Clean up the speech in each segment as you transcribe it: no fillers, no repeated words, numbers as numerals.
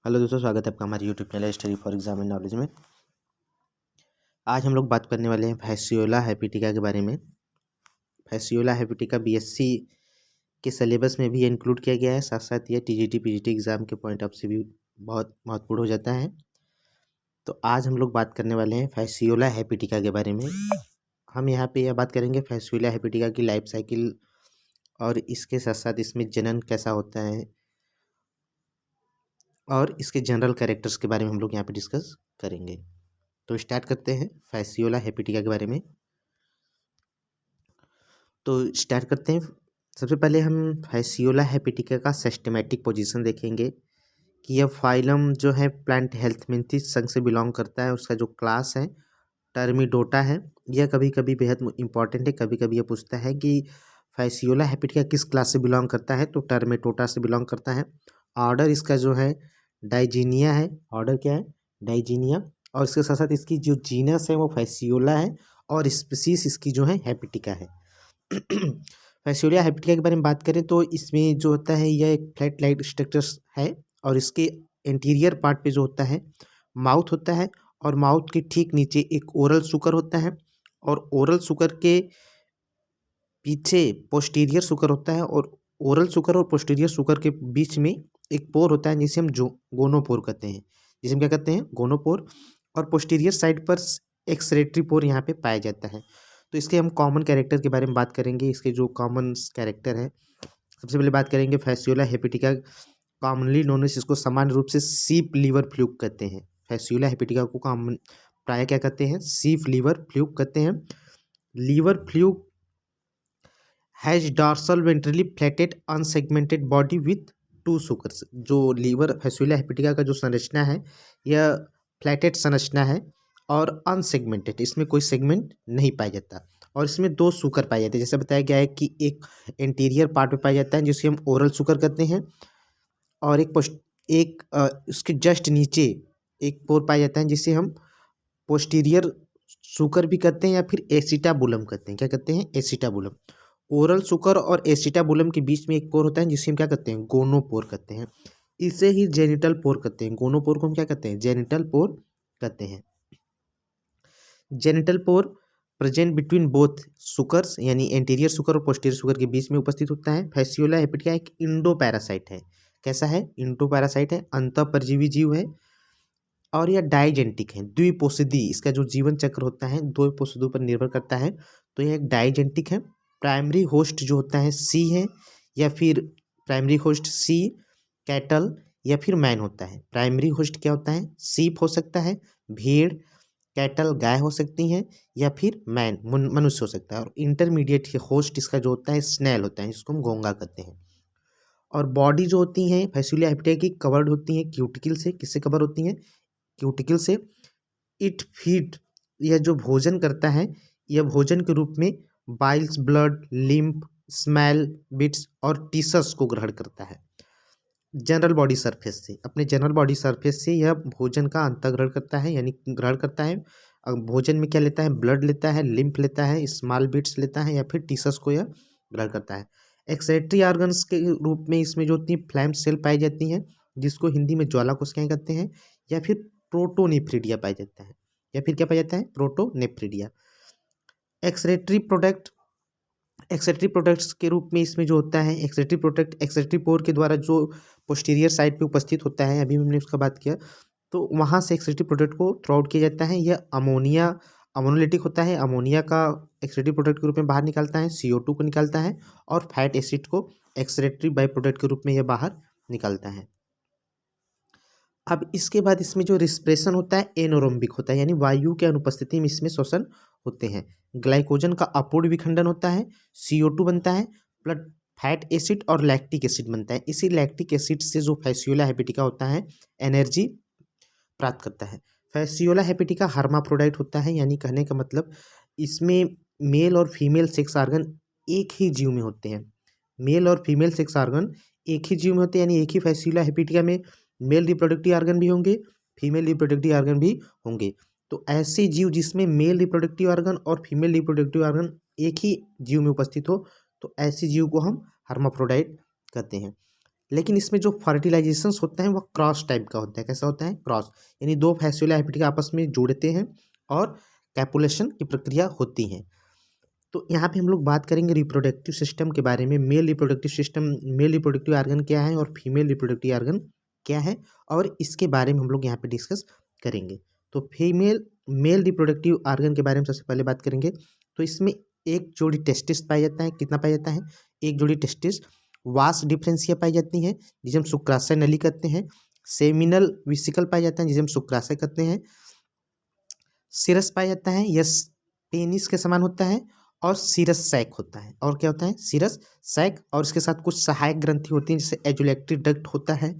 Hello दोस्तों, स्वागत है आपका हमारे YouTube channel study for exam and knowledge में। आज हम लोग बात करने वाले हैं फैसियोला हेपेटिका के बारे में। फैसियोला हेपेटिका बीएससी के सिलेबस में भी इंक्लूड किया गया है, साथ साथ ये टीजीटी पीजीटी एग्जाम के पॉइंट ऑफ से भी बहुत महत्वपूर्ण हो जाता है। तो आज हम लोग बात करने वाले हैं फैसियोला हेपेटिका के बारे में। हम यहाँ पे यह बात करेंगे फैसियोला हेपेटिका की लाइफ साइकिल और इसके साथ साथ इसमें जनन कैसा होता है और इसके जनरल कैरेक्टर्स के बारे में हम लोग यहाँ पे डिस्कस करेंगे। तो स्टार्ट करते हैं फैसियोला हेपेटिका के बारे में। तो स्टार्ट करते हैं। सबसे पहले हम फैसियोला हेपेटिका का सिस्टेमेटिक पोजीशन देखेंगे कि यह फाइलम जो है प्लांट हेल्मिन्थेस संघ से बिलोंग करता है। उसका जो क्लास है टर्मिडोटा है। यह कभी कभी बेहद इंपॉर्टेंट है, कभी कभी यह पूछता है कि फैसियोला हेपेटिका किस क्लास से बिलोंग करता है, तो टर्मिडोटा से बिलोंग करता है। ऑर्डर इसका जो है डाइजीनिया है। ऑर्डर क्या है? डाइजीनिया। और इसके साथ साथ इसकी जो जीनस है वो फैसियोला है और स्पीसीज इसकी जो है हेपेटिका है। फैसियोला हेपेटिका के बारे में बात करें तो इसमें जो होता है यह एक फ्लैट लाइट स्ट्रक्चर है और इसके इंटीरियर पार्ट पे जो होता है माउथ होता है और माउथ के ठीक नीचे एक ओरल सुकर होता है और ओरल सुकर के पीछे पोस्टीरियर सुकर होता है और ओरल सुकर और पोस्टीरियर सुकर के बीच में एक पोर होता है जिसे हम जो गोनोपोर कहते हैं, जिसे हम क्या कहते हैं? गोनोपोर। और पोस्टीरियर साइड पर एक्सरेटरी पोर यहाँ पे पाया जाता है। तो इसके हम कॉमन कैरेक्टर के बारे में बात करेंगे। इसके जो कॉमन कैरेक्टर है, सबसे पहले बात करेंगे fasciola hepatica commonly known as, इसको सामान्य रूप से सीप लीवर फ्लूक कहते हैं। फैसियोला हेपेटिका को कॉमन प्राय क्या कहते हैं? सीप लीवर फ्लूक कहते हैं। Liver fluke has dorsal ventrally flattened unsegmented body with two suckers. जो लीवर फैसियोला हेपेटिका का जो संरचना है यह फ्लैटेड संरचना है और अनसेगमेंटेड, इसमें कोई सेगमेंट नहीं पाया जाता और इसमें दो सुकर पाए जाते हैं। जैसे बताया गया है कि एक इंटीरियर पार्ट में पाया जाता है जिसे हम ओरल सुकर कहते हैं और उसके जस्ट नीचे एक पोर पाया जाता है जिसे हम पोस्टीरियर सुकर भी कहते हैं या फिर एसिटाबुलम कहते हैं। क्या कहते हैं? एसिटाबुलम। ओरल सुकर और एसिटाबुलम के बीच में एक पोर होता है जिसे हम क्या कहते हैं? गोनोपोर कहते हैं। इसे ही जेनिटल पोर कहते हैं। गोनोपोर को हम क्या कहते हैं? जेनिटल पोर कहते हैं। Genital pore present between both suckers, यानी एंटीरियर सुकर और पोस्टीरियर सुकर के बीच में उपस्थित होता है। फैसियोला हेपेटिका एक इंडो पैरासाइट है। कैसा है? इंडो पैरासाइट है, अंतःपरजीवी जीव है और यह डाइजेंटिक है, द्विपोषिदी। इसका जो जीवन चक्र होता है दो पोषियों पर निर्भर करता है। तो यह एक डाइजेंटिक है। प्राइमरी होस्ट जो होता है सी है या फिर प्राइमरी होस्ट सी कैटल या फिर मैन होता है। प्राइमरी होस्ट क्या होता है? सीप हो सकता है, भेड़, कैटल गाय हो सकती हैं या फिर मैन मनुष्य हो सकता है। और इंटरमीडिएट होस्ट इसका जो होता है स्नेल होता है, जिसको हम घोंगा कहते हैं। और बॉडी जो होती है फैसियोला हेपेटिका की कवर्ड होती है क्यूटिकल से। किससे कवर होती हैं? क्यूटिकल से। इट फीड, यह जो भोजन करता है यह भोजन के रूप में Biles, blood, lymph, smell, bits और टीसस को ग्रहण करता है। जनरल बॉडी सरफेस से, अपने जनरल बॉडी सरफेस से यह भोजन का अंतःग्रहण करता है, यानी ग्रहण करता है। भोजन में क्या लेता है? ब्लड लेता है, लिम्फ लेता है, स्मॉल बिट्स लेता है या फिर टीसस को यह ग्रहण करता है। एक्सक्रीटरी ऑर्गन्स के रूप में इसमें जो होती है फ्लैम सेल पाई जाती हैं, जिसको हिंदी में ज्वाला कोशिकाएं कहते हैं या फिर प्रोटोनेफ्रिडिया पाया जाता है या फिर क्या पाया जाता है? Protonephridia. Excretory product, excretory products के रूप में इसमें जो होता है एक्सक्रीटरी प्रोडक्ट एक्सक्रीटरी पोर के द्वारा जो पोस्टीरियर साइड पे उपस्थित होता है, अभी हमने उसका बात किया, तो वहाँ से एक्सक्रीटरी प्रोडक्ट को थ्रो आउट किया जाता है। यह अमोनिया अमोनोलिटिक होता है। अमोनिया का एक्सक्रीटरी प्रोडक्ट के रूप में बाहर निकालता है, CO2 को निकालता है और फैट एसिड को एक्सक्रीटरी बाई प्रोडक्ट के रूप में यह बाहर निकालता है। अब इसके बाद इसमें जो रिस्पिरेशन होता है एनोरोम्बिक होता है, यानी वायु के अनुपस्थिति में इसमें श्वसन होते हैं। ग्लाइकोजन का अपूर्ण विखंडन होता है, CO2 बनता है, प्लस फैट एसिड और लैक्टिक एसिड बनता है। इसी लैक्टिक एसिड से जो फैसियोला हेपेटिका होता है एनर्जी प्राप्त करता है। फैसियोला हेपेटिका हर्माफ्रोडाइट होता है, यानी कहने का मतलब इसमें मेल और फीमेल सेक्स ऑर्गन एक ही जीव में होते हैं। मेल और फीमेल सेक्स ऑर्गन एक ही जीव में होते हैं, यानी एक ही फैसियोला हेपेटिका में मेल रिप्रोडक्टिव ऑर्गन भी होंगे, फीमेल रिप्रोडक्टिव ऑर्गन भी होंगे। तो ऐसे जीव जिसमें मेल रिप्रोडक्टिव ऑर्गन और फीमेल रिप्रोडक्टिव ऑर्गन एक ही जीव में उपस्थित हो, तो ऐसे जीव को हम हर्माफ्रोडाइट कहते हैं। लेकिन इसमें जो फर्टिलाइजेशन होता है वह क्रॉस टाइप का होता है। कैसा होता है? क्रॉस, यानी दो फैसियोला हेपेटिका आपस में जुड़ते हैं और कैपुलेशन की प्रक्रिया होती है। तो यहाँ पे हम लोग बात करेंगे रिप्रोडक्टिव सिस्टम के बारे में। Male reproductive system, mail reproductive organ क्या है और फीमेल रिप्रोडक्टिव ऑर्गन क्या है, और इसके बारे में हम लोग यहाँ पे डिस्कस करेंगे। तो मेल रिप्रोडक्टिव ऑर्गन के बारे में सबसे पहले बात करेंगे। तो इसमें एक जोड़ी टेस्टिस पाया जाता है। कितना पाया जाता है? एक जोड़ी टेस्टिस। वास डिफरेंशिया पाई जाती है जिसे हम शुक्राशय नली कहते हैं। सेमिनल विसिकल पाया जाता है जिसे हम शुक्राशय कहते हैं। सिरस पाया जाता है, यह पेनिस के समान होता है, और सिरस सैक होता है। और क्या होता है? सिरस सैक, और इसके साथ कुछ सहायक ग्रंथि होती हैं जैसे एजुलेक्टरी डक्ट होता है।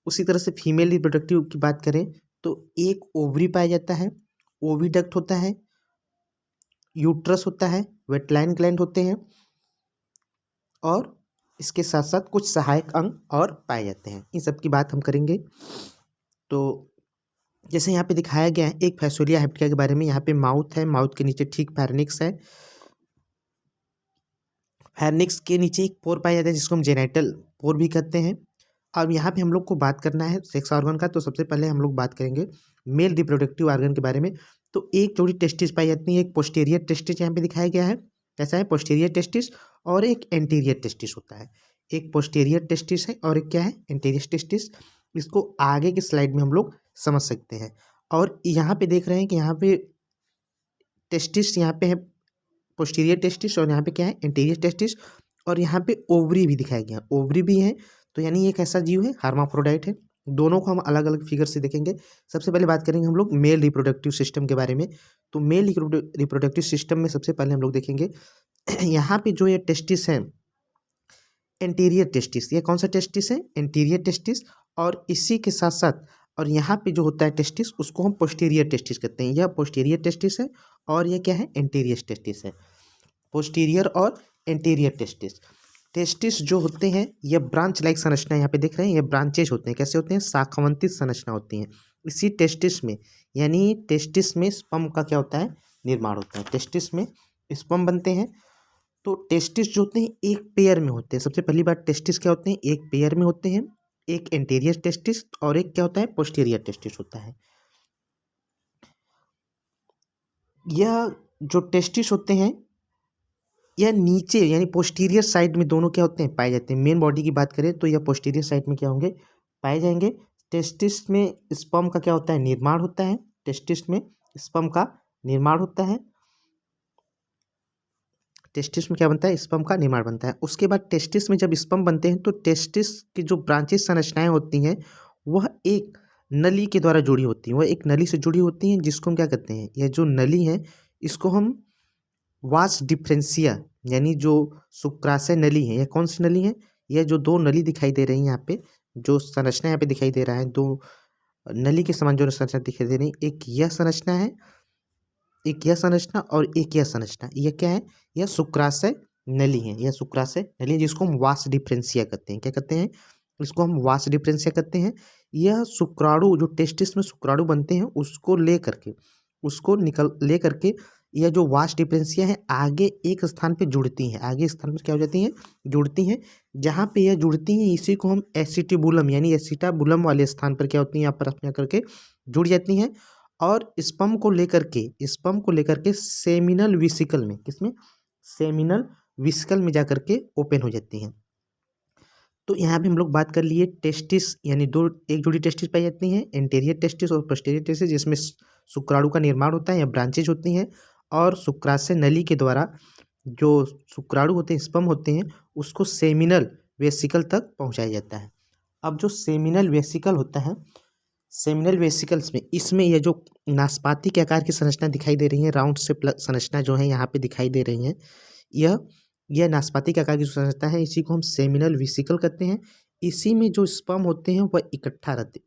उसी तरह से फीमेल रिप्रोडक्टिव की बात करें तो एक ओवरी पाया जाता है, ओविडक्ट होता है, यूट्रस होता है, वेटलाइन ग्लैंड होते हैं, और इसके साथ साथ कुछ सहायक अंग और पाए जाते हैं। इन सब की बात हम करेंगे। तो जैसे यहाँ पे दिखाया गया है एक फैसोलिया हेपेटिका के बारे में। यहाँ पे माउथ है, माउथ के नीचे ठीक फैरिंक्स है। फैरिंक्स के नीचे एक पोर पाया जाता है जिसको हम जेनाइटल पोर भी कहते हैं। अब यहाँ पे हम लोग को बात करना है सेक्स ऑर्गन का। तो सबसे पहले हम लोग बात करेंगे मेल रिप्रोडक्टिव ऑर्गन के बारे में। तो एक जोड़ी टेस्टिस पाई जाती है। एक पोस्टीरियर टेस्टिस यहाँ पे दिखाया गया है। कैसा है? पोस्टीरियर टेस्टिस, और एक एंटीरियर टेस्टिस होता है। एक पोस्टीरियर टेस्टिस है और एक क्या है? Anterior testis. इसको आगे की स्लाइड में हम लोग समझ सकते हैं। और यहाँ पे देख रहे हैं कि यहाँ पे टेस्टिस यहाँ पे है पोस्टीरियर टेस्टिस, और यहाँ पे क्या है? Anterior testis. और यहाँ पे ओवरी भी दिखाया गया, ओवरी भी है। तो यानी ये कैसा जीव है? हार्माफ्रोडाइट है। दोनों को हम अलग अलग फिगर से देखेंगे। सबसे पहले बात करेंगे हम लोग मेल रिप्रोडक्टिव सिस्टम के बारे में। तो मेल रिप्रोडक्टिव सिस्टम में सबसे पहले हम लोग देखेंगे यहाँ पे जो ये टेस्टिस है, एंटीरियर टेस्टिस। ये कौन सा टेस्टिस है? Anterior testis. और इसी के साथ साथ और यहाँ पे जो होता है टेस्टिस, उसको हम पोस्टीरियर टेस्टिस कहते हैं। यह पोस्टीरियर टेस्टिस है और यह क्या है? एंटीरियर टेस्टिस है। पोस्टीरियर और एंटीरियर टेस्टिस। टेस्टिस जो होते हैं यह ब्रांच लाइक संरचना, यहाँ पे देख रहे हैं, ये ब्रांचेज होते हैं। कैसे होते हैं? शाखावंतित संरचना होती हैं। इसी टेस्टिस में, यानी टेस्टिस में स्पर्म का क्या होता है? निर्माण होता है। टेस्टिस में स्पर्म बनते हैं। तो टेस्टिस जो होते हैं एक पेयर में होते हैं। सबसे पहली बात, टेस्टिस क्या होते हैं? एक पेयर में होते हैं। एक एंटीरियर टेस्टिस और एक क्या होता है? पोस्टीरियर टेस्टिस होता है। यह जो टेस्टिस होते हैं यह नीचे यानी पोस्टीरियर साइड में दोनों क्या होते हैं? पाए जाते हैं। मेन बॉडी की बात करें तो यह पोस्टीरियर साइड में क्या होंगे? पाए जाएंगे। टेस्टिस में स्पर्म का क्या होता है? निर्माण होता है। टेस्टिस में स्पर्म का निर्माण होता है। टेस्टिस में क्या बनता है? स्पर्म का निर्माण बनता है। उसके बाद टेस्टिस में जब स्पर्म बनते हैं तो टेस्टिस की जो ब्रांचेस संरचनाएं होती हैं वह एक नली के द्वारा जुड़ी होती हैं। वह एक नली से जुड़ी होती हैं जिसको हम क्या कहते हैं? यह जो नली है इसको हम वास डिफरेंशिया, यानी जो शुक्राशय नली है। यह कौन सी नली है? यह जो दो नली दिखाई दे रही है यहाँ पे, जो संरचना यहाँ पे दिखाई दे रहा है, दो नली के समान जो संरचना दिखाई दे रही है, एक यह संरचना है, एक यह संरचना और एक यह संरचना। यह क्या है? यह शुक्राशय नली है। यह शुक्राशय नली है जिसको हम वास डिफरेंशिया कहते हैं। क्या कहते हैं? इसको हम वास डिफरेंशिया कहते हैं। यह शुक्राणु जो टेस्टिस में शुक्राणु बनते हैं उसको ले करके यह जो वास डिफरेंशिया है आगे एक स्थान पे जुड़ती हैं। आगे स्थान पे क्या हो जाती हैं? जुड़ती हैं। जहाँ पे यह जुड़ती हैं इसी को हम एसिटिबुलम यानी एसिटाबुलम वाले स्थान पर क्या होती हैं? यहाँ पर अपने करके जुड़ जाती हैं। और स्पर्म को लेकर के सेमिनल विसिकल में, किसमें? सेमिनल विसिकल में जाकर के ओपन हो जाती हैं। तो यहाँ पे हम लोग बात कर लिए टेस्टिस, यानी एक जोड़ी टेस्टिस पाई जाती हैं, एंटीरियर टेस्टिस और पोस्टीरियर टेस्टिस, जिसमें शुक्राणु का निर्माण होता है या ब्रांचेज होती हैं। और शुक्राशय नली के द्वारा जो शुक्राणु होते हैं, स्पर्म होते हैं, उसको सेमिनल वेसिकल तक पहुँचाया जाता है। अब जो सेमिनल वेसिकल होता है, सेमिनल वेसिकल्स में इसमें यह जो नाशपाती के आकार की संरचना दिखाई दे रही है, राउंड से संरचना जो है यहाँ पे दिखाई दे रही है, यह नाशपाती के आकार की जो संरचना है इसी को हम सेमिनल वेसिकल कहते हैं। इसी में जो स्पर्म होते हैं वह इकट्ठा होते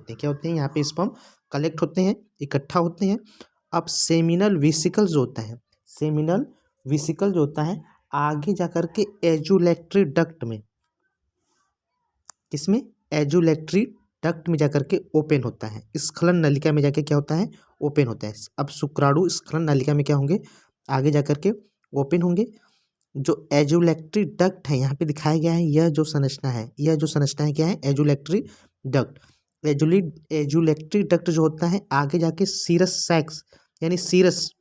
हैं। क्या होते हैं? यहाँ पे स्पर्म कलेक्ट होते हैं, इकट्ठा होते हैं। अब सेमिनल वेसिकल जो होता है आगे जाकर के एजुलेक्ट्री डक्ट में, किसमें? एजुलेक्ट्री डक्ट में जाकर के ओपन होता है। स्खलन नलिका में जाके क्या होता है? ओपन होता है। अब शुक्राणु स्खलन नलिका में क्या होंगे? आगे जाकर के ओपन होंगे। जो एजुलेटरी डक्ट है यहाँ पे दिखाया गया है, यह जो संरचना है क्या है, एजुलेटरी डक्ट। एजुलेटरी डक्ट जो होता है आगे जाके सीरस सैक्स यानी सीरसस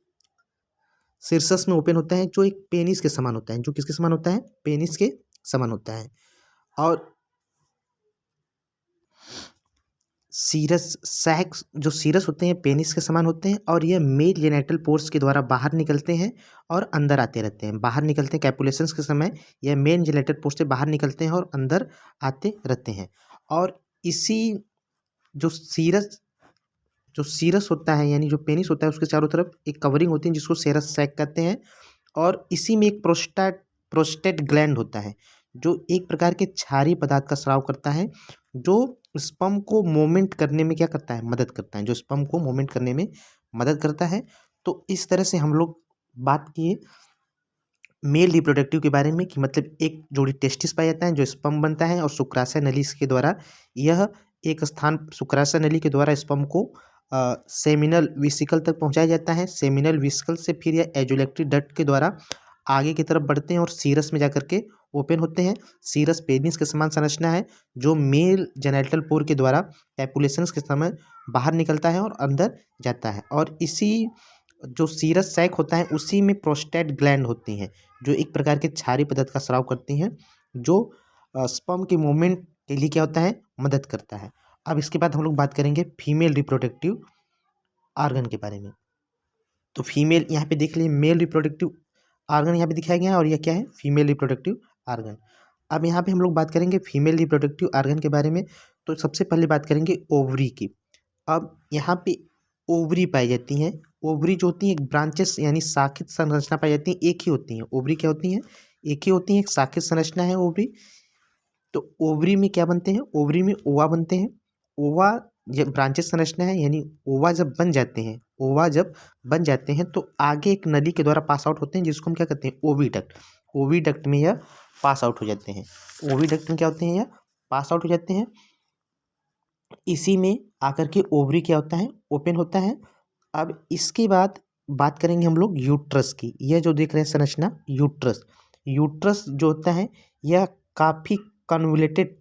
में ओपन होता है, जो एक पेनिस के समान होता है, जो किसके समान होता है, पेनिस के समान होता है। और जो सीरस होते हैं पेनिस के समान होते हैं, और यह मेल जेनिटल पोर्स के द्वारा बाहर निकलते हैं और अंदर आते रहते हैं। बाहर निकलते हैं कैपुलेशंस के समय, यह मेल जेनिटल पोर्स से बाहर निकलते हैं और अंदर आते रहते हैं। और इसी जो सीरस होता है यानी जो पेनिस होता है उसके चारों तरफ एक कवरिंग होती है जिसको सेरस सैक कहते हैं। और इसी में एक प्रोस्टेट ग्लैंड होता है जो एक प्रकार के क्षारीय पदार्थ का स्राव करता है, जो स्पर्म को मूवमेंट करने में क्या करता है, मदद करता है, जो स्पर्म को मूवमेंट करने में मदद करता है। तो इस तरह से हम लोग बात किए मेल रिप्रोडक्टिव के बारे में कि मतलब एक जोड़ी टेस्टिस पाया जाता है जो स्पर्म बनता है, और शुक्राशय नली के द्वारा यह एक स्थान शुक्राशय नली के द्वारा स्पर्म को सेमिनल विसिकल तक पहुंचाया जाता है। सेमिनल विसिकल से फिर यह एजुलेटरी डक्ट के द्वारा आगे की तरफ बढ़ते हैं और सीरस में जाकर के ओपन होते हैं। सीरस पेनिस के समान संरचना है जो मेल जेनिटल पोर के द्वारा कैपुलेशंस के समय बाहर निकलता है और अंदर जाता है। और इसी जो सीरस सैक होता है उसी में प्रोस्टेट ग्लैंड होती हैं जो एक प्रकार के क्षारीय पदार्थ का स्राव करती हैं, जो स्पर्म के मूवमेंट के लिए क्या होता है, मदद करता है। अब इसके बाद हम लोग बात करेंगे फीमेल रिप्रोडक्टिव आर्गन के बारे में। तो फीमेल यहाँ पे देख लिए मेल रिप्रोडक्टिव आर्गन यहाँ पे दिखाया गया है, और यह क्या है, फीमेल रिप्रोडक्टिव आर्गन। अब यहाँ पे हम लोग बात करेंगे फीमेल रिप्रोडक्टिव आर्गन के बारे में। तो सबसे पहले बात करेंगे ओवरी की। अब यहाँ पे ओवरी पाई जाती हैं। ओवरी जो होती है एक ब्रांचेस यानी शाखित संरचना पाई जाती है, एक ही होती है। ओवरी क्या होती है, एक ही होती है, एक शाखित संरचना है ओवरी। तो ओवरी में क्या बनते हैं, ओवरी में ओवा बनते हैं। ओवा जब ब्रांचेस संरचना है यानी ओवा जब बन जाते हैं तो आगे एक नली के द्वारा पास आउट होते हैं जिसको हम क्या कहते हैं, ओविडक्ट। ओविडक्ट में यह पास आउट हो जाते हैं। ओविडक्ट में क्या होते हैं, यह पास आउट हो जाते हैं। इसी में आकर के ओवरी क्या होता है, ओपन होता है। अब इसके बाद बात करेंगे हम लोग यूट्रस की। यह जो देख रहे हैं संरचना यूट्रस जो होता है यह काफ़ी कन्वोल्यूटेड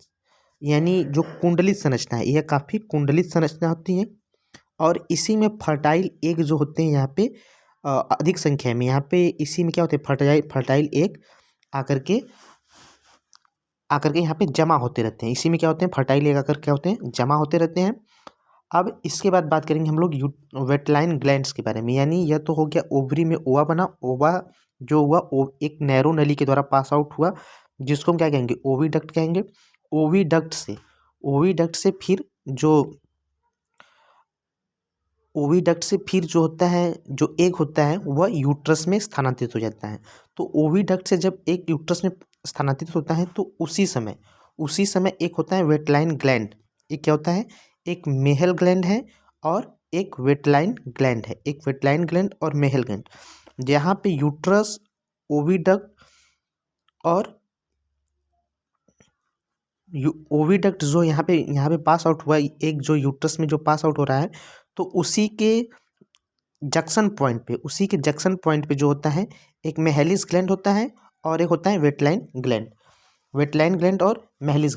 यानी जो कुंडलित संरचना है, यह काफ़ी कुंडलित संरचना होती है। और इसी में फर्टाइल एग जो होते हैं यहाँ पे अधिक संख्या में, यहाँ पे इसी में क्या होते हैं, फर्टाइल एग आकर के यहाँ पे जमा होते रहते हैं। इसी में क्या होते हैं, फर्टाइल एग आकर क्या होते हैं, जमा होते रहते हैं। अब इसके बाद बात करेंगे हम लोग वेटलाइन ग्लैंड्स के बारे में। यानी यह तो हो गया ओवरी में ओवा बना, ओवा जो हुआ एक नैरो नली के द्वारा पास आउट हुआ जिसको हम क्या कहेंगे, ओविडक्ट कहेंगे। ओविडक्ट से जो होता है, जो एग होता है वह यूट्रस में स्थानांतरित हो जाता है। तो ओविडक्ट से जब एक यूट्रस में स्थानांतरित होता है तो उसी समय एक होता है वेटलाइन ग्लैंड। एक क्या होता है, एक मेल ग्लैंड है और एक वेटलाइन ग्लैंड है, एक वेटलाइन ग्लैंड और मेल ग्लैंड। यहाँ पे यूट्रस, ओविडक्ट और ओविडक्ट जो यहाँ पे पास आउट हुआ, एक जो यूट्रस में जो पास आउट हो रहा है, तो उसी के जंक्शन पॉइंट पे जो होता है एक मेहेलिस ग्लैंड होता है और एक होता है वेटलाइन ग्लैंड और मेहेलिस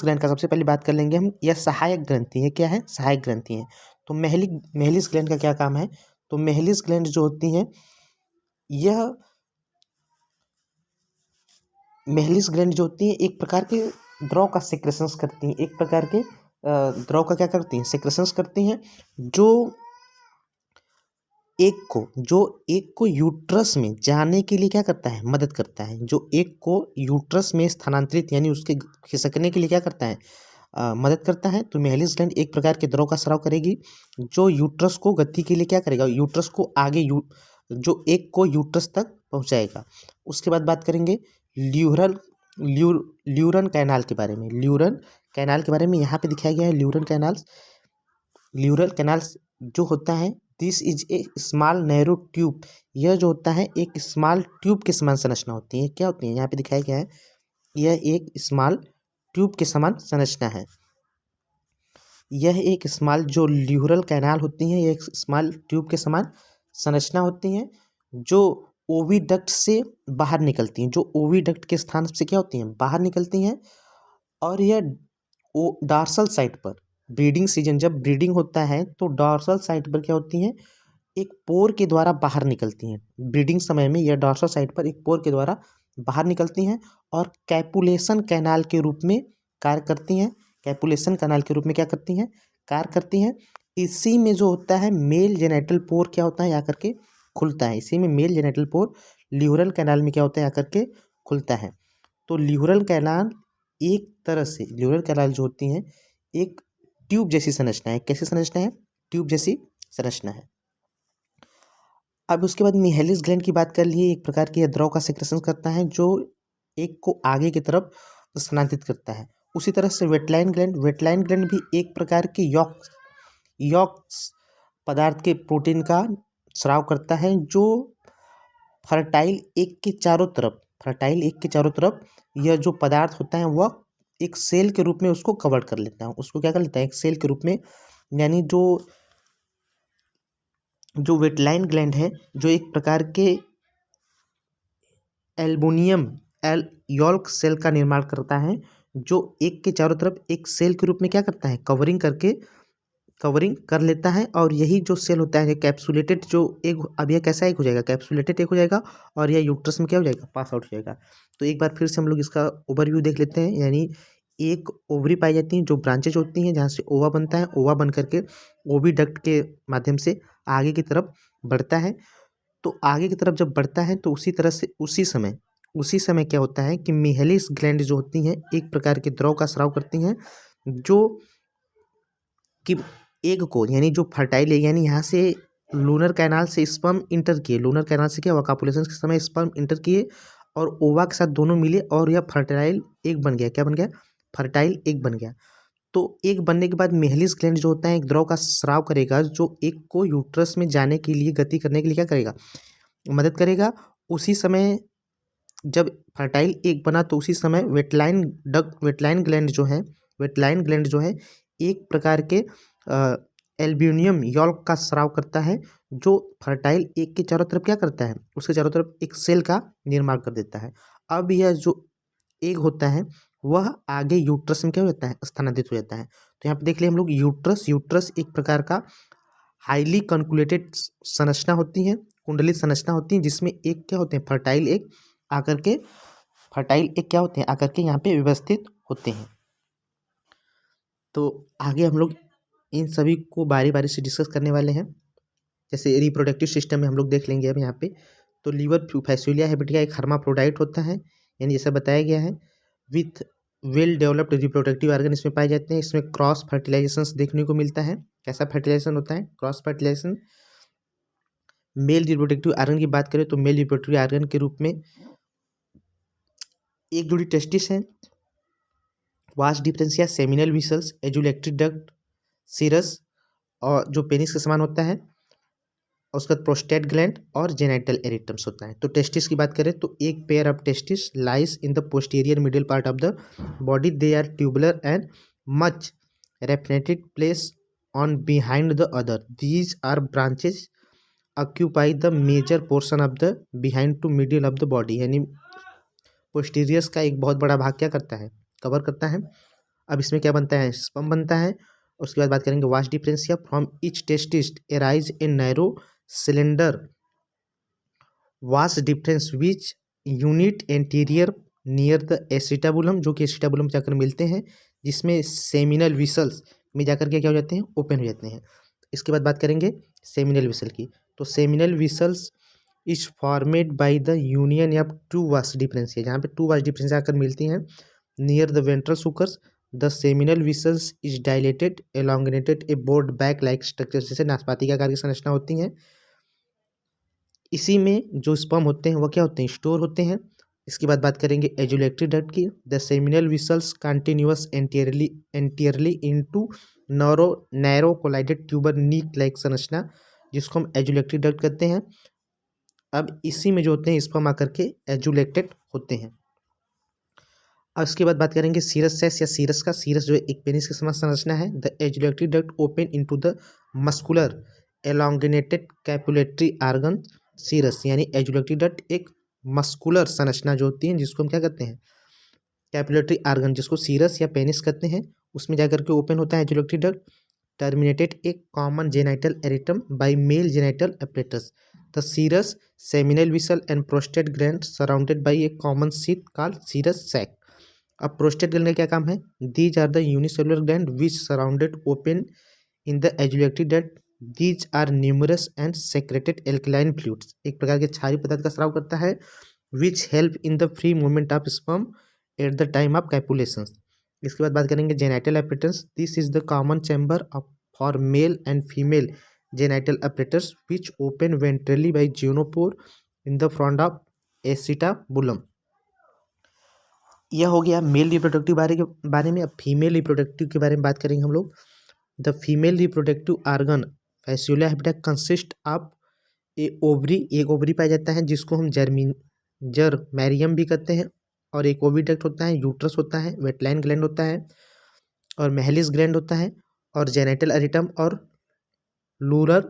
ग्लैंड का सबसे पहले बात कर लेंगे हम। यह सहायक ग्रंथि है, क्या है, सहायक ग्रंथि है। तो मेहेलिस ग्लैंड का क्या काम है, तो मेहेलिस ग्लैंड जो होती हैं, यह मेहेलिस ग्लैंड जो होती है एक प्रकार के द्रव का सेक्रेशंस करती हैं, एक प्रकार के द्रव का क्या करती हैं, सेक्रेशंस करती हैं, जो एक को यूट्रस में जाने के लिए क्या करता है, मदद करता है। जो एक को यूट्रस में स्थानांतरित यानी उसके खिसकने के लिए क्या करता है, मदद करता है। तो मेहेलिस ग्लैंड एक प्रकार के द्रव का स्राव करेगी जो यूट्रस को गति के लिए क्या करेगा, यूट्रस को आगे जो एक को यूट्रस तक पहुंचाएगा। उसके बाद बात करेंगे ल्यूरन कैनाल के बारे में। यहाँ पे दिखाया गया है ल्यूरल कैनाल्स जो होता है, this is a small narrow tube. यह जो होता है एक स्मॉल ट्यूब के समान संरचना होती है। क्या होती है, यहाँ पे दिखाया गया है, यह एक स्मॉल ट्यूब के समान संरचना है। यह एक स्मॉल जो ल्यूरल कैनाल होती है, यह एक स्मॉल ट्यूब के समान संरचना होती है जो ओविडक्ट से बाहर निकलती हैं, जो ओविडक्ट के स्थान से क्या होती हैं, बाहर निकलती हैं। और यह डॉर्सल साइड पर ब्रीडिंग सीजन, जब ब्रीडिंग होता है तो डॉर्सल साइड पर क्या होती हैं, एक पोर के द्वारा बाहर निकलती हैं। ब्रीडिंग समय में यह डॉर्सल साइड पर एक पोर के द्वारा बाहर निकलती हैं और कैपुलेशन कैनाल के रूप में कार्य करती हैं। कैपुलेशन कैनाल के रूप में क्या करती हैं, कार्य करती हैं। इसी में जो होता है मेल जेनेटल पोर क्या होता है, आकर के खुलता है। इसी में मेल जेनेटल पोर ल्यूरल कैनाल में क्या होता है, आकर के खुलता है। तो ल्यूरल कैनाल एक तरह से, ल्यूरल कैनाल जो होती हैं एक ट्यूब जैसी संरचना है। कैसी संरचना है, ट्यूब जैसी संरचना है। अब उसके बाद मिहेलिस ग्लैंड की बात कर लिए, एक प्रकार की यह द्रव का सेक्रेशन करता है जो एक को आगे की तरफ स्थानांतरित करता है। उसी तरह से वेटलाइन ग्लैंड, वेटलाइन ग्लैंड भी एक प्रकार की यॉक्स पदार्थ के प्रोटीन का स्राव करता है जो फर्टाइल एक के चारों तरफ यह जो पदार्थ होता है वह एक सेल के रूप में उसको कवर कर लेता है। उसको क्या कर लेता है, एक सेल के रूप में। यानी जो वेटलाइन ग्लैंड है जो एक प्रकार के एल्बुमिनियम यॉल्क सेल का निर्माण करता है, जो एक के चारों तरफ एक सेल के रूप में क्या करता है, कवरिंग कर लेता है। और यही जो सेल होता है कैप्सुलेटेड, जो एक, अब यह कैसा एक हो जाएगा, कैप्सुलेटेड एक हो जाएगा और यह यूट्रस में क्या हो जाएगा, पास आउट हो जाएगा। तो एक बार फिर से हम लोग इसका ओवरव्यू देख लेते हैं। यानी एक ओवरी पाई जाती है, जो ब्रांचेज होती हैं, जहाँ से ओवा बनता है। ओवा बन करके ओविडक्ट के माध्यम से आगे की तरफ बढ़ता है। तो आगे की तरफ जब बढ़ता है तो उसी तरह से उसी समय क्या होता है कि मिहेलिस ग्लैंड जो होती हैं एक प्रकार के द्रव का स्राव करती हैं, जो कि एग को, यानी जो फर्टाइल है, यानी यहाँ से लूनर कैनाल से स्पर्म इंटर किए। लूनर कैनाल से क्या हुआ, कॉपुलेशन के समय स्पर्म इंटर किए और ओवा के साथ दोनों मिले और यह फर्टाइल एग बन गया। क्या बन गया, फर्टाइल एग बन गया। तो एग बनने के बाद मिहेलिस ग्लैंड जो होता है एक द्रव का स्राव करेगा, जो एग को यूट्रस में जाने के लिए, गति करने के लिए क्या करेगा, मदद करेगा। उसी समय जब फर्टाइल एग बना तो उसी समय वेटलाइन ग्लैंड जो है एक प्रकार के एल्ब्यूमिनियम यॉल्क का स्राव करता है, जो फर्टाइल एग के चारों तरफ क्या करता है, उसके चारों तरफ एक सेल का निर्माण कर देता है। अब यह जो एग होता है वह आगे यूट्रस में क्या हो जाता है, स्थानांतरित हो जाता है। तो यहाँ पे देख लिया हम लोग यूट्रस एक प्रकार का हाईली कॉन्कुलेटेड संरचना होती है, कुंडलित संरचना होती है, जिसमें एक क्या होते हैं, फर्टाइल एग क्या होते हैं, आकर के यहाँ पे व्यवस्थित होते हैं। तो आगे हम लोग इन सभी को बारी बारी से डिस्कस करने वाले हैं। जैसे रिप्रोडक्टिव सिस्टम में हम लोग देख लेंगे अब यहाँ पे। तो लीवर फैसियोला हेपेटिका एक हर्माफ्रोडाइट होता है, यानी जैसा बताया गया है, with well developed reproductive organ इसमें पाए जाते हैं। इसमें क्रॉस फर्टिलाइजेशन देखने को मिलता है। कैसा फर्टिलाइजेशन होता है, cross fertilisation. Male reproductive organ की बात करें तो मेल रिप्रोडक्टिव ऑर्गन के रूप में एक जोड़ी टेस्टिस है, vas deferentia, seminal vesicles, ejaculatory duct, cirrus और जो पेनिस के समान होता है, और उसका प्रोस्टेट ग्लैंड और जेनाइटल एरिटम्स होता है। तो टेस्टिस की बात करें तो एक pair of testis lies in the posterior middle part of the body. They are tubular and much refined place on behind the other. These are branches occupy the major portion of the behind to middle of the body. यानी पोस्टीरियस का एक बहुत बड़ा भाग क्या करता है, cover करता है। अब इसमें क्या बनता है, स्पर्म बनता है। उसके बाद बात करेंगे वास differentia. From each testis arise a narrow cylinder vas difference which unit anterior near the acetabulum, जो कि एसिटाबुलम जाकर मिलते हैं, जिसमें सेमिनल विसल्स में जाकर के क्या हो जाते हैं, ओपन हो जाते हैं। इसके बाद बात करेंगे सेमिनल विसल की। तो seminal vesicles is formed by the union of two vas deferentia, जहाँ पे टू वास डिफरेंशिया आकर मिलती हैं near the ventral suckers. The seminal vesicles is dilated elongated a board back like structure, जैसे नाशपाती के आकार की संरचना होती हैं। इसी में जो स्पर्म होते हैं वो क्या होते हैं, स्टोर होते हैं। इसके बाद बात करेंगे एजुलेक्ट्री डक्ट की। The seminal vesicles continuous anteriorly into narrow collided tube neck like संरचना, जिसको हम एजुलेक्ट्री डक्ट कहते हैं। अब इसी में जो होते हैं स्पर्म आकर के एजुलेक्टेड होते हैं। अब इसके बाद बात करेंगे सीरस सेस या सीरस का। सीरस जो है एक पेनिस के समान संरचना है। The ejaculatory duct open into the muscular elongated copulatory organ cirrus यानी एजुलेटरी डक्ट एक मस्कुलर संरचना जो होती है जिसको हम क्या कहते हैं कैपिलरी आर्गन, जिसको सीरस या पेनिस कहते हैं, उसमें जाकर के ओपन होता है ejaculatory duct. Terminated a common genital एरिटम by male genital apparatus. The serous, seminal vessel and prostate gland surrounded by a common sheath called serous sac. अब प्रोस्टेट ग्लैंड का क्या काम है? These are the unicellular gland which surrounded open in the ejaculatory duct. These are numerous and secreted alkaline fluids, एक प्रकार के क्षारीय पदार्थ का स्राव करता है, which help in the free movement of sperm at the time of copulation. इसके बाद बात करेंगे genital apparatus. This is the common chamber for male and female genital apparatus which open ventrally by gonopore in the front of acetabulum. यह हो गया male reproductive बारे में. अब फीमेल रिप्रोडक्टिव के बारे में बात करेंगे हम लोग. The female reproductive organ Fasciola hepatica consist of एक ओवरी पाया जाता है जिसको हम मैरियम भी कहते हैं, और एक ओविडक्ट होता है, यूट्रस होता है, वेटलाइन ग्लैंड होता है, और मेहलिस ग्लैंड होता है, और जेनेटल एरिटम और लूरर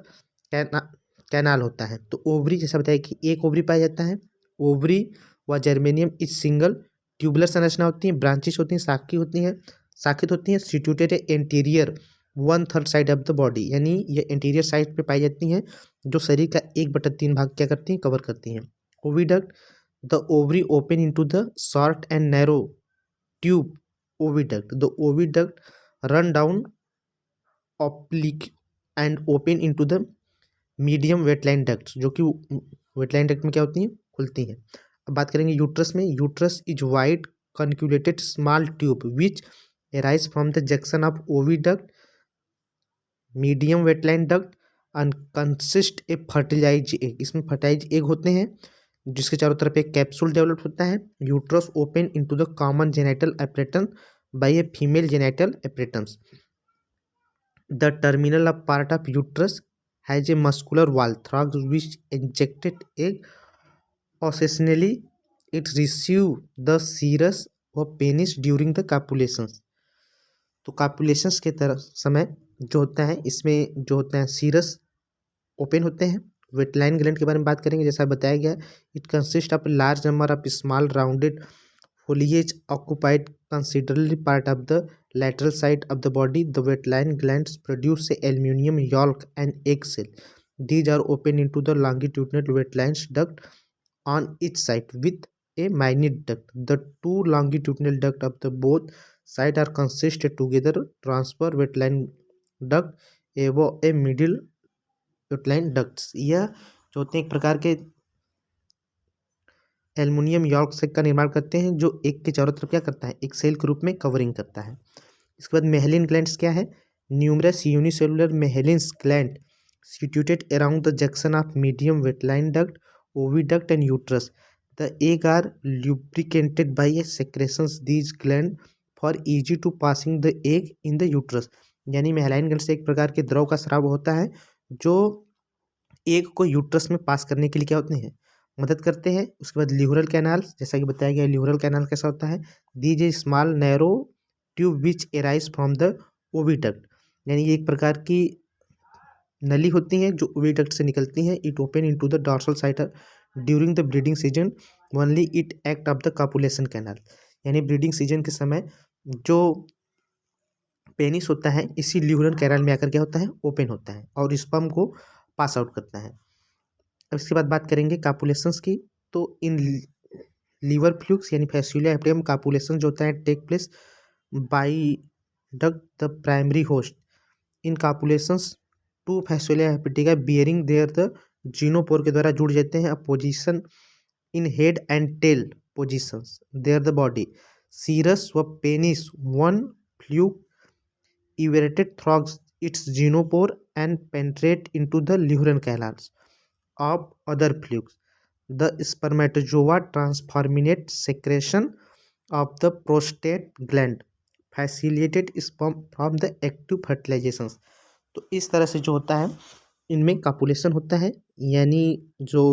कैनाल होता है. तो ओवरी जैसा बताया कि एक ओवरी पाया जाता है. ओवरी व जर्मेनियम इस सिंगल ट्यूबुलर संरचना होती है, ब्रांचेस होती हैं, शाखित होती हैं, situated anterior 1/3 side of the body, यानी ये एंटीरियर साइड पे पाई जाती हैं जो शरीर का 1/3 भाग क्या करती हैं, कवर करती हैं. Oviduct the ovary open into the short and narrow tube oviduct. The oviduct run down oblique and open into the medium vitelline ducts, जो कि वेटलाइन डक्ट में क्या होती हैं, खुलती हैं. अब बात करेंगे यूट्रस में. Uterus is wide convoluted small tube which arise from the junction of oviduct medium wetline duct and consist a fertilized egg. इसमें फर्टिलाइज एग होते हैं जिसके चारों तरफ एक कैप्सूल डेवलप होता है. Uterus open into the common genital atrium by a female genital apertures. The terminal of part of uterus has a muscular wall through which injected egg. occasionally it receive the serous or penis during the copulations. तो कापुलेशंस के तरफ समय जो होता है इसमें जो होते हैं सीरस ओपन होते हैं. वेटलाइन ग्लैंड के बारे में बात करेंगे. जैसा बताया गया, it consist of large number of small rounded foliage occupied considerably part of the lateral side of the body. The wetline glands produce a aluminium yolk and egg cell. These are open into the longitudinal wetline duct on each side with a minute duct. The two longitudinal duct of the both side are consisted together transfer wetline duct above a middle wetline ducts. यह जो होते हैं एक प्रकार के aluminium York cell का निर्माण करते हैं जो एक के चारों तरफ क्या करता है, एक सेल के रूप में कवरिंग करता है. इसके बाद मेहलिन ग्लैंड्स क्या है? Numerous unicellular Mehlis gland situated around the junction of medium vitelline duct oviduct and uterus. The egg are lubricated by a secretions these gland for easy to passing the egg in the uterus. यानी मेहलाइन gland से एक प्रकार के द्रव का स्राव होता है जो एग को यूट्रस में पास करने के लिए क्या होते हैं, मदद करते हैं. उसके बाद ल्यूरल कैनाल, जैसा कि बताया गया ल्यूरल कैनाल कैसा होता है? These A small narrow tube which arise from the oviduct. यानी ये एक प्रकार की नली होती हैं जो ओविडक्ट से निकलती हैं. It open into the dorsal site during the breeding season only it act of the copulation canal. यानी ब्रीडिंग सीजन के समय जो पेनिस होता है इसी ल्यूरल कैनाल में आकर क्या होता है, ओपन होता है और स्पर्म को पास आउट करता है. अब इसके बाद बात करेंगे कापुलेशंस की. तो इन लीवर फ्लूक्स यानी फैसियोला हेपेटिकम कापुलेशन जो होता है take place by duct the primary host. In copulations two Fasciola hepatica bearing their the gonopore के द्वारा जुड़ जाते हैं. Position in head and tail positions their the body. Cirrus व penis one fluke everted through its gonopore and penetrate into the Laurer's canals of other flukes. The spermatozoa transforminate secretion of the prostate gland facilitated sperm from the active fertilizations. तो इस तरह से जो होता है इनमें कापुलेशन होता है, यानी जो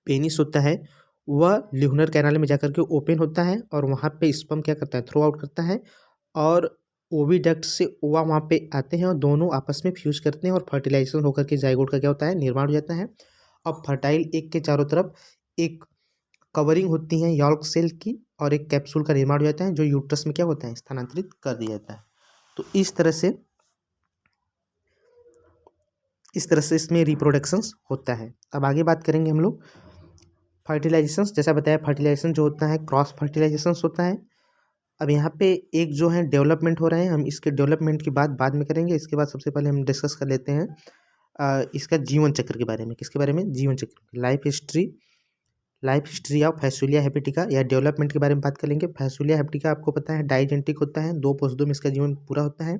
पेनिस होता है वह ल्यूनर कैनाल में जाकर के ओपन होता है और वहाँ पे स्पर्म क्या करता है, थ्रो आउट करता है और ओविडक्ट से ओवा वहाँ पे आते हैं और दोनों आपस में फ्यूज करते हैं और फर्टिलाइजेशन होकर के जाइगोट का क्या होता है, निर्माण हो जाता है. और फर्टाइल एग के चारों तरफ एक कवरिंग होती है यॉल्क सेल की, और एक कैप्सूल का निर्माण हो जाता है जो यूट्रस में क्या होता है, स्थानांतरित कर दिया जाता है। तो इस तरह से इसमें रिप्रोडक्शंस होता है। अब आगे बात करेंगे हम लोग फर्टिलाइजेशंस। जैसा बताया, फर्टिलाइजेशन जो होता है क्रॉस फर्टिलाइजेशंस होता है। अब यहाँ पे एक जो है डेवलपमेंट हो रहे हैं, हम इसके डेवलपमेंट की बात बाद में करेंगे। इसके बाद सबसे पहले हम डिस्कस कर लेते हैं इसका जीवन चक्र के बारे में। किसके बारे में? जीवन चक्र, लाइफ हिस्ट्री ऑफ फैसुलिया हेपेटिका, या डेवलपमेंट के बारे में बात करेंगे। फैसुलिया हेपेटिका आपको पता है डाइजेनेटिक होता है, 2 पोषदों में इसका जीवन पूरा होता है।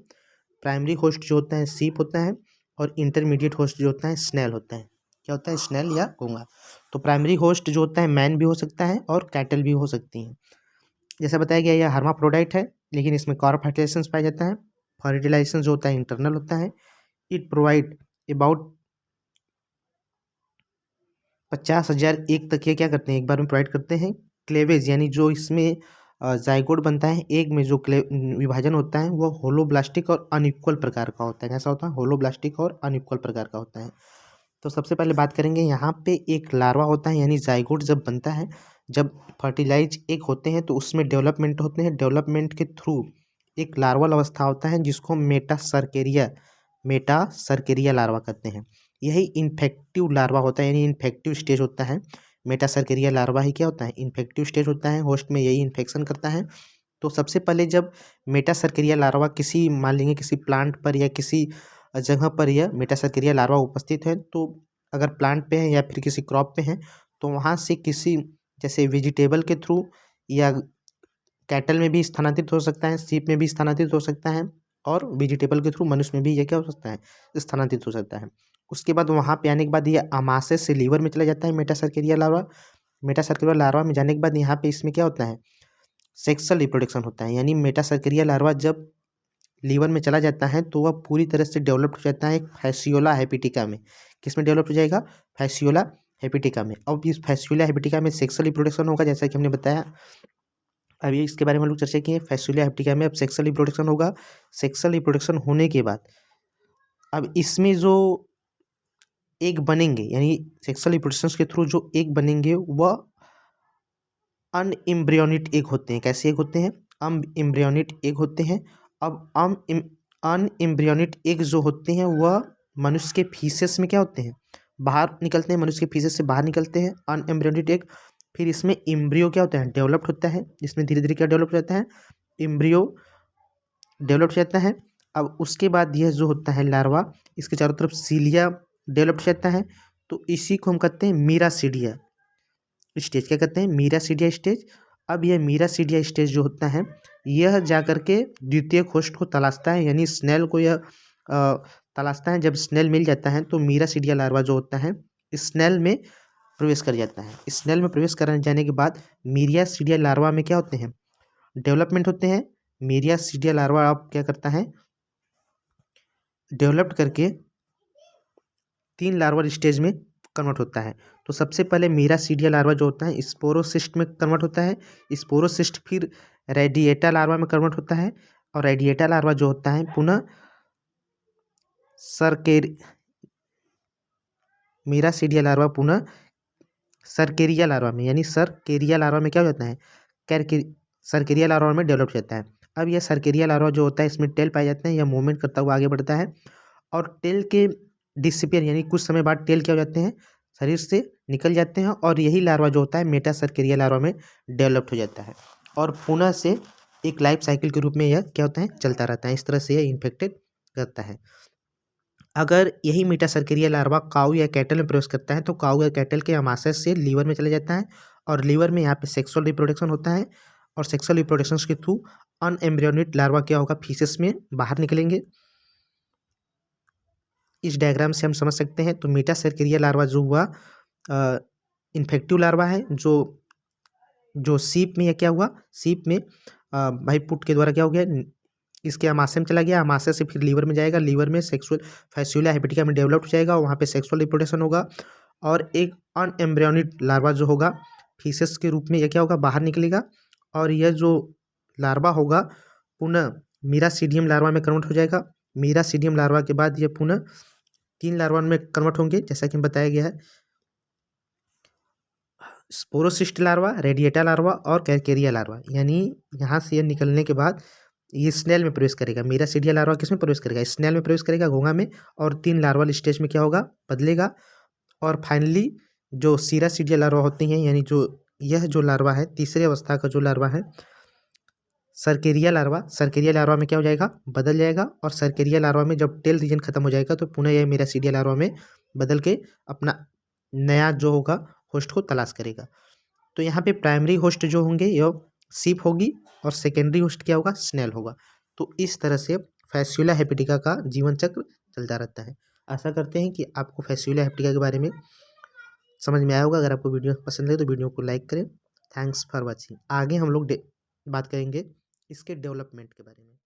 प्राइमरी होस्ट जो होता है सीप होता है, और इंटरमीडिएट होस्ट जो होता है स्नेल होता है। क्या होता है? स्नेल या घोंघा। तो प्राइमरी होस्ट जो होता है मैन भी हो सकता है और कैटल भी हो सकती हैं। जैसा बताया गया यह हर्माफ्रोडाइट है, लेकिन इसमें कॉर्प फर्टिलाइजेशन पाया जाता है। फर्टिलाइजेशन जो होता है इंटरनल होता है। इट प्रोवाइड अबाउट 50,000 एक तक ये क्या करते हैं, एक बार में प्रोवाइड करते हैं। क्लेवेज यानी जो इसमें जाइगोट बनता है, एग में जो विभाजन होता है वो होलोब्लास्टिक और अनइक्वल प्रकार का होता है। कैसा होता है? होलोब्लास्टिक और अनइक्वल प्रकार का होता है। तो सबसे पहले बात करेंगे यहाँ पे एक लार्वा होता है, यानी जाइगोट जब बनता है, जब फर्टिलाइज एग होते हैं तो उसमें डेवलपमेंट होते हैं। डेवलपमेंट के थ्रू एक लार्वल अवस्था होता है जिसको मेटासर्केरिया लार्वा कहते हैं। यही इन्फेक्टिव लार्वा होता है, यानी इन्फेक्टिव स्टेज होता है। मेटासर्केरिया लार्वा ही क्या होता है? इन्फेक्टिव स्टेज होता है, होस्ट में यही इन्फेक्शन करता है। तो सबसे पहले जब मेटासर्केरिया लार्वा किसी, मान लेंगे किसी प्लांट पर या किसी जगह पर यह मेटासर्केरिया लार्वा उपस्थित है, तो अगर प्लांट पे है या फिर किसी क्रॉप पे है, तो वहाँ से किसी जैसे वेजिटेबल के थ्रू या कैटल में भी स्थानांतरित हो सकता है, सीप में भी स्थानांतरित हो सकता है, और वेजिटेबल के थ्रू मनुष्य में भी यह क्या हो सकता है? स्थानांतरित हो सकता है। उसके बाद वहाँ पे आने के बाद ये अमाशय से लीवर में चला जाता है मेटासर्केरिया लार्वा। मेटासर्केरिया लार्वा में जाने के बाद यहाँ पे इसमें क्या होता है? सेक्सुअल रिप्रोडक्शन होता है। यानी मेटासर्केरिया लार्वा जब लीवर में चला जाता है तो वह पूरी तरह से डेवलप हो जाता है एक फैसियोला हेपेटिका में। किस में डेवलप हो जाएगा? फैसियोला हेपेटिका में। अब इस फैसियोला हेपेटिका में सेक्सुअल रिप्रोडक्शन होगा, जैसा कि हमने बताया। अभी इसके बारे में हम लोग चर्चा किए। फैसियोला हेपेटिका में अब सेक्सुअल रिप्रोडक्शन होगा। सेक्सुअल रिप्रोडक्शन होने के बाद अब इसमें जो एग बनेंगे, यानी सेक्सुअल रिप्रोडक्शन के थ्रू जो एग बनेंगे वह अनएम्ब्रियोनिक एग होते हैं। कैसे एग होते हैं? अनएम्ब्रियोनिक एग होते हैं। अब अनएम्ब्रियोनिक एग जो होते हैं वह मनुष्य के फीसेस में क्या होते हैं? बाहर निकलते हैं, मनुष्य के फीसेस से बाहर निकलते हैं अनएम्ब्रियोनिक एग। फिर इसमें एम्ब्रियो क्या होता है? डेवलप्ड होता है। इसमें धीरे धीरे क्या डेवलप हो जाता है? एम्ब्रियो डेवलप हो जाता है। अब उसके बाद यह जो होता है लार्वा, इसके चारों तरफ सीलिया डेवलप हो जाता है। तो इसी को हम कहते हैं मीरासीडिया स्टेज। क्या कहते हैं? मीरासीडिया स्टेज। अब यह मीरासीडिया स्टेज जो होता है यह जाकर के द्वितीय होस्ट को तलाशता है, यानी स्नेल को यह तलाशता है। जब स्नेल मिल जाता है तो मीरासीडिया लार्वा जो होता है स्नेल में प्रवेश कर जाता है। स्नेल में प्रवेश कर जाने के बाद मीरासीडिया लार्वा में क्या होते हैं? डेवलपमेंट होते हैं। मीरासीडिया लार्वा अब क्या करता है? डेवलप्ड करके 3 लार्वल स्टेज में कन्वर्ट होता है। तो सबसे पहले मीरासीडिया लार्वा जो होता है स्पोरोसिस्ट में कन्वर्ट होता है। स्पोरोसिस्ट फिर रेडिएटा लार्वा में कन्वर्ट होता है, और रेडिएटा लार्वा जो होता है पुनः मीरासीडिया लार्वा पुनः सर्केरिया लार्वा में, यानी सर्केरिया लार्वा में क्या हो जाता है? सर्केरिया लार्वा में डेवलप हो जाता है। अब यह सर्केरिया लार्वा जो होता है इसमें टेल पाए जाते हैं। यह मूवमेंट करता हुआ आगे बढ़ता है, और टेल के डिसअपियर यानी कुछ समय बाद टेल क्या हो जाते हैं? शरीर से निकल जाते हैं, और यही लार्वा जो होता है मेटासर्केरिया लार्वा में डेवलप्ड हो जाता है, और पुनः से एक लाइफ साइकिल के रूप में यह क्या होता है? चलता रहता है। इस तरह से यह इन्फेक्टेड करता है। अगर यही मेटासर्केरिया लार्वा काऊ या कैटल में प्रवेश करता है तो काऊ या कैटल के अमाशय से लीवर में चला जाता है, और लीवर में यहाँ पे सेक्सुअल रिप्रोडक्शन होता है, और सेक्सुअल रिप्रोडक्शन के थ्रू अनएम्ब्रियोनिक लार्वा क्या होगा? फीसेस में बाहर निकलेंगे। इस डायग्राम से हम समझ सकते हैं। तो मेटासर्केरिया लार्वा जो हुआ इन्फेक्टिव लार्वा है, जो सीप में, या क्या हुआ? सीप में भाई पुट के द्वारा क्या हो गया? इसके अमाशय में चला गया, अमाशय से फिर लीवर में जाएगा, लीवर में सेक्सुअल फैसियोला हेपेटिका में डेवलप हो जाएगा, वहाँ पे सेक्सुअल रिप्रोडक्शन होगा, और एक अनएम्ब्रियोनिक लार्वा जो होगा फीसेस के रूप में यह क्या होगा? बाहर निकलेगा, और यह जो लार्वा होगा पुनः मीरासीडियम लार्वा में कन्वर्ट हो जाएगा। मीरासीडियम लार्वा के बाद यह पुनः 3 लार्वा में कन्वर्ट होंगे, जैसा कि बताया गया है। स्पोरोसिस्ट लार्वा, रेडिएटा लार्वा और कैरकेरिया लार्वा। यानी यहाँ से ये निकलने के बाद ये स्नेल में प्रवेश करेगा। मीरासीडिया लार्वा किसमें प्रवेश करेगा? स्नेल में प्रवेश करेगा, घोंघा में, और 3 लार्वल स्टेज में क्या होगा? बदलेगा। और फाइनली जो सीरासीडिया लार्वा होती हैं, यानी जो यह जो लार्वा है, तीसरी अवस्था का जो लार्वा है, सर्केरिया लार्वा में क्या हो जाएगा? बदल जाएगा। और सर्केरिया लार्वा में जब टेल रीजन खत्म हो जाएगा तो पुनः यह मीरासीडिया लार्वा में बदल के अपना नया जो होगा होस्ट को तलाश करेगा। तो यहाँ पे प्राइमरी होस्ट जो होंगे यह सीप होगी और सेकेंडरी होस्ट क्या होगा? स्नेल होगा। तो इस तरह से फैसियोला हेपेटिका का जीवन चक्र चलता रहता है। आशा करते हैं कि आपको फैसियोला हेपेटिका के बारे में समझ में आया होगा। अगर आपको वीडियो पसंद है तो वीडियो को लाइक करें। Thanks for watching. आगे हम लोग बात करेंगे इसके डेवलपमेंट के बारे में।